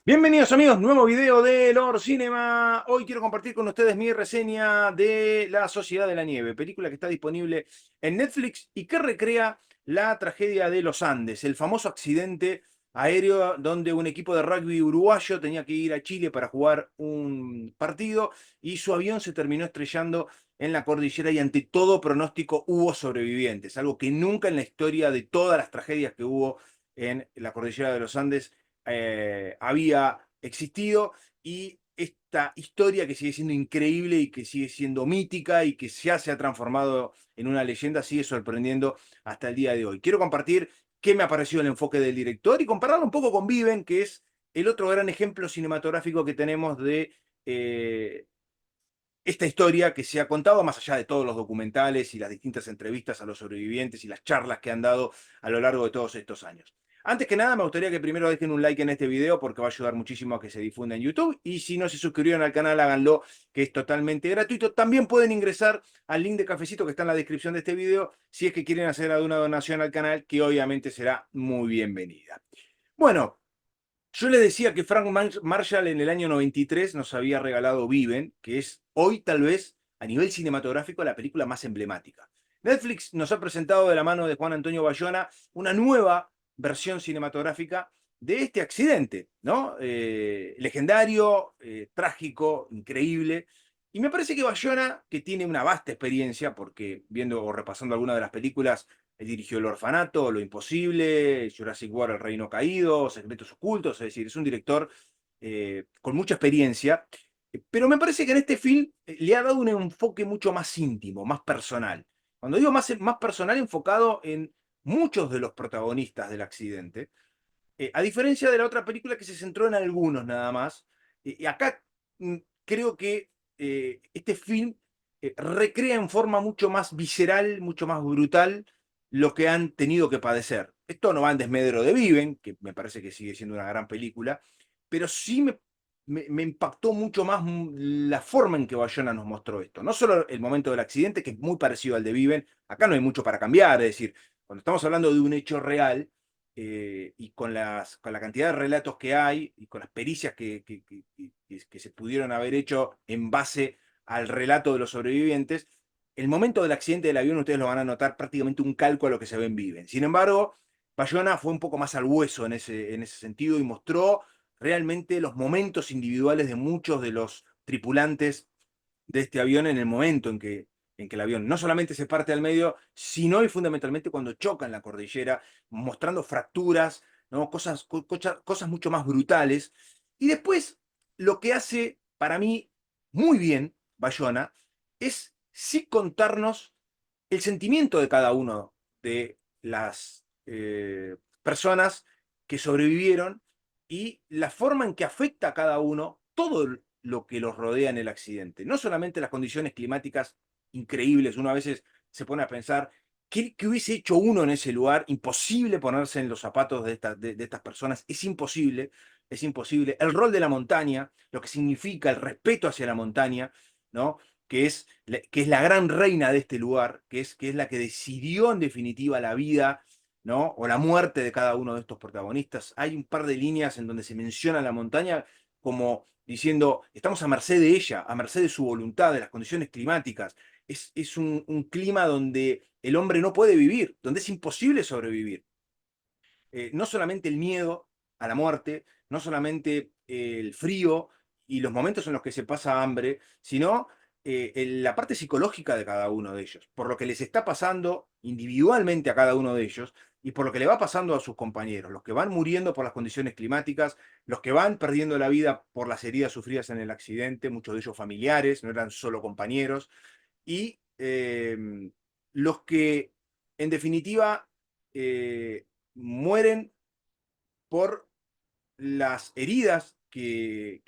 Bienvenidos amigos, nuevo video de Lord Cinema. Hoy quiero compartir con ustedes mi reseña de La Sociedad de la Nieve, película que está disponible en Netflix y que recrea la tragedia de los Andes, el famoso accidente aéreo donde un equipo de rugby uruguayo tenía que ir a Chile para jugar un partido y su avión se terminó estrellando en la cordillera y ante todo pronóstico hubo sobrevivientes, algo que nunca en la historia de todas las tragedias que hubo en la cordillera de los Andes había existido, y esta historia que sigue siendo increíble y que sigue siendo mítica y que ya se ha transformado en una leyenda sigue sorprendiendo hasta el día de hoy. Quiero compartir qué me ha parecido el enfoque del director y compararlo un poco con Viven, que es el otro gran ejemplo cinematográfico que tenemos de esta historia que se ha contado más allá de todos los documentales y las distintas entrevistas a los sobrevivientes y las charlas que han dado a lo largo de todos estos años. Antes que nada, me gustaría que primero dejen un like en este video porque va a ayudar muchísimo a que se difunda en YouTube. Y si no se suscribieron al canal, háganlo, que es totalmente gratuito. También pueden ingresar al link de Cafecito que está en la descripción de este video si es que quieren hacer alguna donación al canal, que obviamente será muy bienvenida. Bueno, yo le decía que Frank Marshall en el año 93 nos había regalado Viven, que es hoy tal vez a nivel cinematográfico la película más emblemática. Netflix nos ha presentado de la mano de Juan Antonio Bayona una nueva versión cinematográfica de este accidente, ¿no? Legendario, trágico, increíble. Y me parece que Bayona, que tiene una vasta experiencia, porque viendo o repasando algunas de las películas, él dirigió El Orfanato, Lo Imposible, Jurassic World, El Reino Caído, Secretos Ocultos, es decir, es un director con mucha experiencia, pero me parece que en este film le ha dado un enfoque mucho más íntimo, más personal. Cuando digo más personal, enfocado en muchos de los protagonistas del accidente, a diferencia de la otra película que se centró en algunos nada más. Y acá creo que este film recrea en forma mucho más visceral, mucho más brutal lo que han tenido que padecer. Esto no va en desmedro de Viven, que me parece que sigue siendo una gran película, pero sí me impactó mucho más la forma en que Bayona nos mostró esto. No solo el momento del accidente, que es muy parecido al de Viven, acá no hay mucho para cambiar, es decir, cuando estamos hablando de un hecho real, y con la cantidad de relatos que hay y con las pericias que se pudieron haber hecho en base al relato de los sobrevivientes, el momento del accidente del avión ustedes lo van a notar prácticamente un calco a lo que se ve en Viven. Sin embargo, Bayona fue un poco más al hueso en ese sentido y mostró realmente los momentos individuales de muchos de los tripulantes de este avión en el momento en que el avión no solamente se parte al medio, sino y fundamentalmente cuando choca en la cordillera, mostrando fracturas, ¿no? Cosas mucho más brutales. Y después, lo que hace para mí muy bien Bayona es sí contarnos el sentimiento de cada uno de las personas que sobrevivieron y la forma en que afecta a cada uno todo lo que los rodea en el accidente. No solamente las condiciones climáticas increíbles, uno a veces se pone a pensar, ¿qué hubiese hecho uno en ese lugar? Imposible ponerse en los zapatos de estas personas, es imposible, es imposible. El rol de la montaña, lo que significa el respeto hacia la montaña, ¿no? Que es la gran reina de este lugar, que es la que decidió en definitiva la vida, ¿no? O la muerte de cada uno de estos protagonistas. Hay un par de líneas en donde se menciona la montaña como diciendo, estamos a merced de ella, a merced de su voluntad, de las condiciones climáticas. Es un clima donde el hombre no puede vivir, donde es imposible sobrevivir. No solamente el miedo a la muerte, no solamente el frío y los momentos en los que se pasa hambre, sino la parte psicológica de cada uno de ellos, por lo que les está pasando individualmente a cada uno de ellos y por lo que le va pasando a sus compañeros, los que van muriendo por las condiciones climáticas, los que van perdiendo la vida por las heridas sufridas en el accidente, muchos de ellos familiares, no eran solo compañeros, y los que en definitiva mueren por las heridas que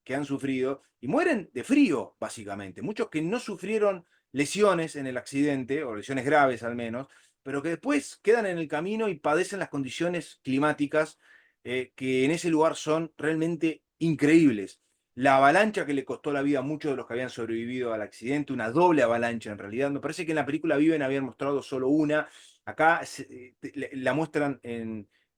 han sufrido y mueren de frío, básicamente. Muchos que no sufrieron lesiones en el accidente, o lesiones graves al menos, pero que después quedan en el camino y padecen las condiciones climáticas que en ese lugar son realmente increíbles. La avalancha que le costó la vida a muchos de los que habían sobrevivido al accidente, una doble avalancha en realidad. Me parece que en la película Viven habían mostrado solo una. Acá la muestran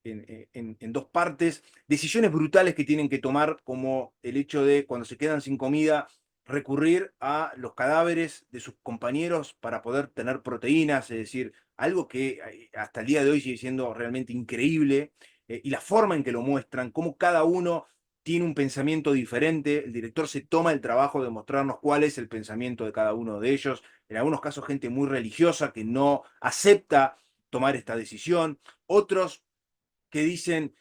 en dos partes, decisiones brutales que tienen que tomar, como el hecho de cuando se quedan sin comida, recurrir a los cadáveres de sus compañeros para poder tener proteínas, es decir, algo que hasta el día de hoy sigue siendo realmente increíble, y la forma en que lo muestran, cómo cada uno tiene un pensamiento diferente, el director se toma el trabajo de mostrarnos cuál es el pensamiento de cada uno de ellos, en algunos casos gente muy religiosa que no acepta tomar esta decisión, otros que dicen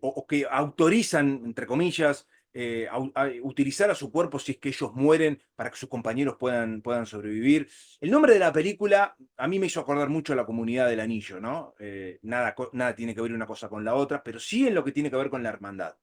o que autorizan, entre comillas, utilizar a su cuerpo si es que ellos mueren para que sus compañeros puedan sobrevivir. El nombre de la película a mí me hizo acordar mucho a La Comunidad del Anillo, ¿no? Nada tiene que ver una cosa con la otra, pero sí en lo que tiene que ver con la hermandad,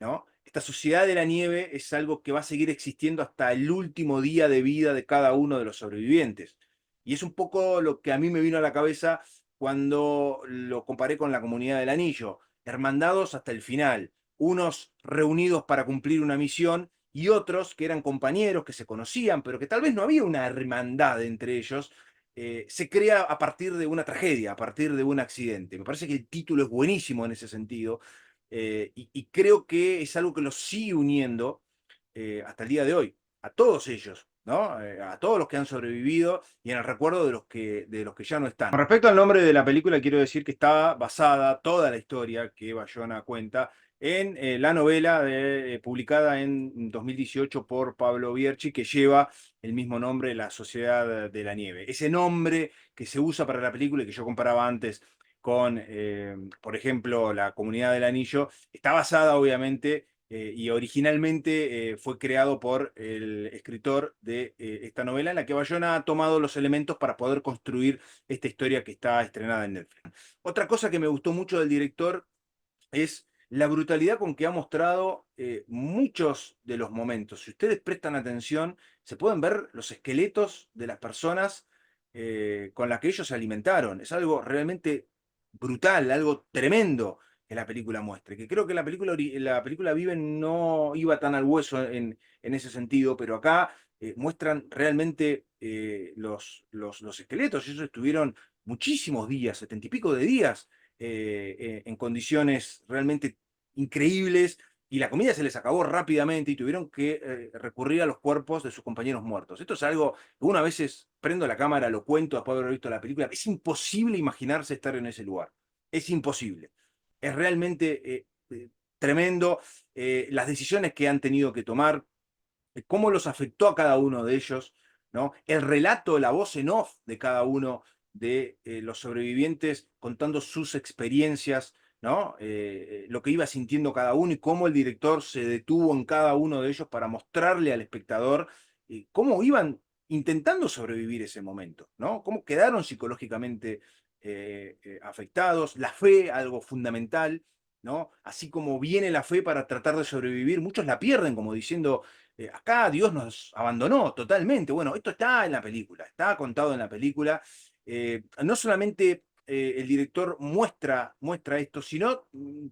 ¿no? Esta sociedad de la nieve es algo que va a seguir existiendo hasta el último día de vida de cada uno de los sobrevivientes. Y es un poco lo que a mí me vino a la cabeza cuando lo comparé con la Comunidad del Anillo. Hermandados hasta el final, unos reunidos para cumplir una misión y otros que eran compañeros, que se conocían, pero que tal vez no había una hermandad entre ellos. Se crea a partir de una tragedia, a partir de un accidente. Me parece que el título es buenísimo en ese sentido, y creo que es algo que los sigue uniendo hasta el día de hoy, a todos ellos, ¿no? A todos los que han sobrevivido y en el recuerdo de los que ya no están. Con respecto al nombre de la película, quiero decir que está basada toda la historia que Bayona cuenta en la novela publicada en 2018 por Pablo Bierchi, que lleva el mismo nombre, La Sociedad de la Nieve. Ese nombre que se usa para la película y que yo comparaba antes con, por ejemplo, La Comunidad del Anillo, está basada obviamente y originalmente fue creado por el escritor de esta novela, en la que Bayona ha tomado los elementos para poder construir esta historia que está estrenada en Netflix. Otra cosa que me gustó mucho del director es la brutalidad con que ha mostrado muchos de los momentos. Si ustedes prestan atención, se pueden ver los esqueletos de las personas con las que ellos se alimentaron. Es algo realmente brutal, algo tremendo que la película muestre. Que creo que la película Viven no iba tan al hueso en ese sentido, pero acá muestran realmente los esqueletos. Ellos estuvieron muchísimos días, 70 y pico de días, en condiciones realmente increíbles, y la comida se les acabó rápidamente y tuvieron que recurrir a los cuerpos de sus compañeros muertos. Esto es algo que una vez prendo la cámara, lo cuento después de haber visto la película. Es imposible imaginarse estar en ese lugar. Es imposible. Es realmente tremendo las decisiones que han tenido que tomar, cómo los afectó a cada uno de ellos, ¿no? El relato, la voz en off de cada uno de los sobrevivientes contando sus experiencias, ¿no? Lo que iba sintiendo cada uno y cómo el director se detuvo en cada uno de ellos para mostrarle al espectador cómo iban intentando sobrevivir ese momento, ¿no? Cómo quedaron psicológicamente afectados, la fe, algo fundamental, ¿no? Así como viene la fe para tratar de sobrevivir, muchos la pierden como diciendo, acá Dios nos abandonó totalmente. Bueno, esto está en la película, está contado en la película. No solamente el director muestra esto, sino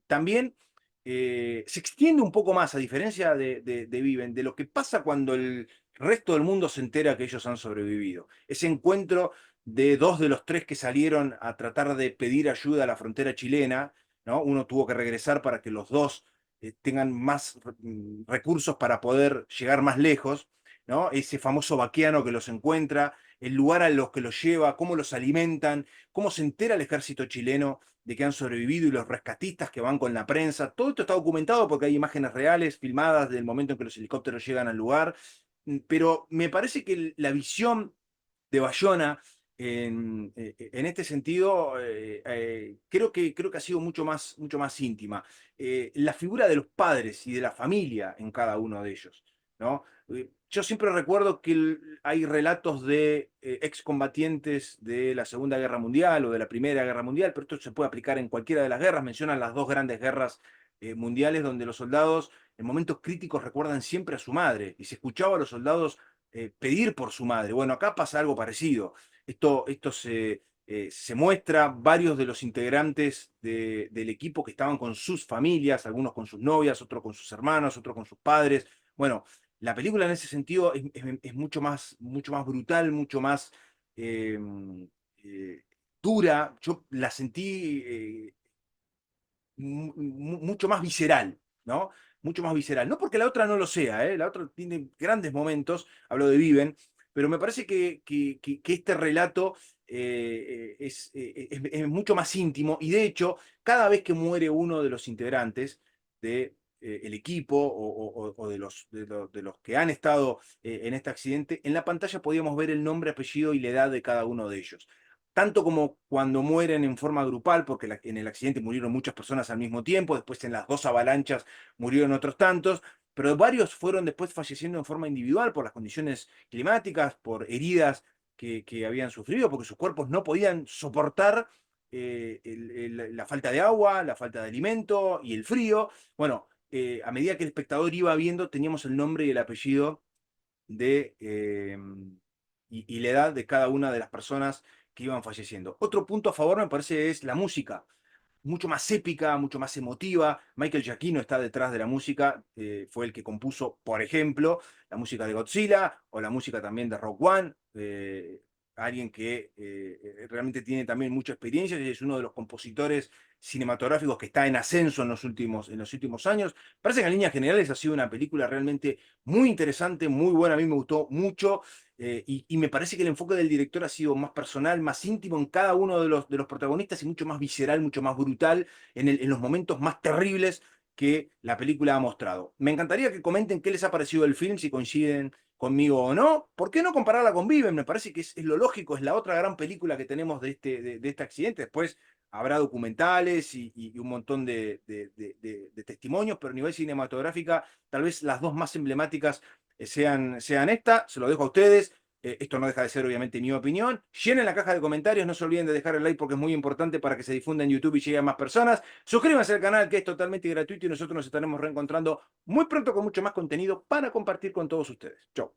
también se extiende un poco más, a diferencia de Viven, de lo que pasa cuando el resto del mundo se entera que ellos han sobrevivido. Ese encuentro de dos de los tres que salieron a tratar de pedir ayuda a la frontera chilena, ¿no? Uno tuvo que regresar para que los dos tengan más recursos para poder llegar más lejos, ¿no? Ese famoso vaqueano que los encuentra, el lugar a los que los lleva, cómo los alimentan, cómo se entera el ejército chileno de que han sobrevivido y los rescatistas que van con la prensa. Todo esto está documentado porque hay imágenes reales filmadas del momento en que los helicópteros llegan al lugar, pero me parece que la visión de Bayona en este sentido, creo que ha sido mucho más íntima. La figura de los padres y de la familia en cada uno de ellos, ¿no? Yo siempre recuerdo que hay relatos de excombatientes de la Segunda Guerra Mundial o de la Primera Guerra Mundial, pero esto se puede aplicar en cualquiera de las guerras. Mencionan las dos grandes guerras mundiales donde los soldados en momentos críticos recuerdan siempre a su madre y se escuchaba a los soldados pedir por su madre. Bueno, acá pasa algo parecido. Esto se muestra, varios de los integrantes del equipo que estaban con sus familias, algunos con sus novias, otros con sus hermanos, otros con sus padres. Bueno, la película en ese sentido es mucho más brutal, mucho más eh, eh, dura. Yo la sentí mucho más visceral, ¿no? Mucho más visceral. No porque la otra no lo sea, ¿eh? La otra tiene grandes momentos, hablo de Viven, pero me parece que este relato es mucho más íntimo y de hecho, cada vez que muere uno de los integrantes de, el equipo o de los que han estado en este accidente, en la pantalla podíamos ver el nombre, apellido y la edad de cada uno de ellos. Tanto como cuando mueren en forma grupal, porque en el accidente murieron muchas personas al mismo tiempo, después en las dos avalanchas murieron otros tantos, pero varios fueron después falleciendo en forma individual por las condiciones climáticas, por heridas que habían sufrido, porque sus cuerpos no podían soportar la falta de agua, la falta de alimento y el frío. Bueno, a medida que el espectador iba viendo, teníamos el nombre y el apellido de, y la edad de cada una de las personas que iban falleciendo. Otro punto a favor me parece es la música, mucho más épica, mucho más emotiva. Michael Giacchino está detrás de la música, fue el que compuso, por ejemplo, la música de Godzilla o la música también de Rock One. Alguien que realmente tiene también mucha experiencia y es uno de los compositores cinematográficos que está en ascenso en los últimos años. Parece que en líneas generales ha sido una película realmente muy interesante, muy buena, a mí me gustó mucho. Y me parece que el enfoque del director ha sido más personal, más íntimo en cada uno de los protagonistas y mucho más visceral, mucho más brutal en los momentos más terribles que la película ha mostrado. Me encantaría que comenten qué les ha parecido el film, si coinciden conmigo o no. ¿Por qué no compararla con Viven? Me parece que es lo lógico, es la otra gran película que tenemos de este accidente. Después habrá documentales y un montón de testimonios, pero a nivel cinematográfica, tal vez las dos más emblemáticas sean esta, se lo dejo a ustedes. Esto no deja de ser obviamente mi opinión. Llenen la caja de comentarios, no se olviden de dejar el like porque es muy importante para que se difunda en YouTube y llegue a más personas. Suscríbanse al canal que es totalmente gratuito y nosotros nos estaremos reencontrando muy pronto con mucho más contenido para compartir con todos ustedes. Chau.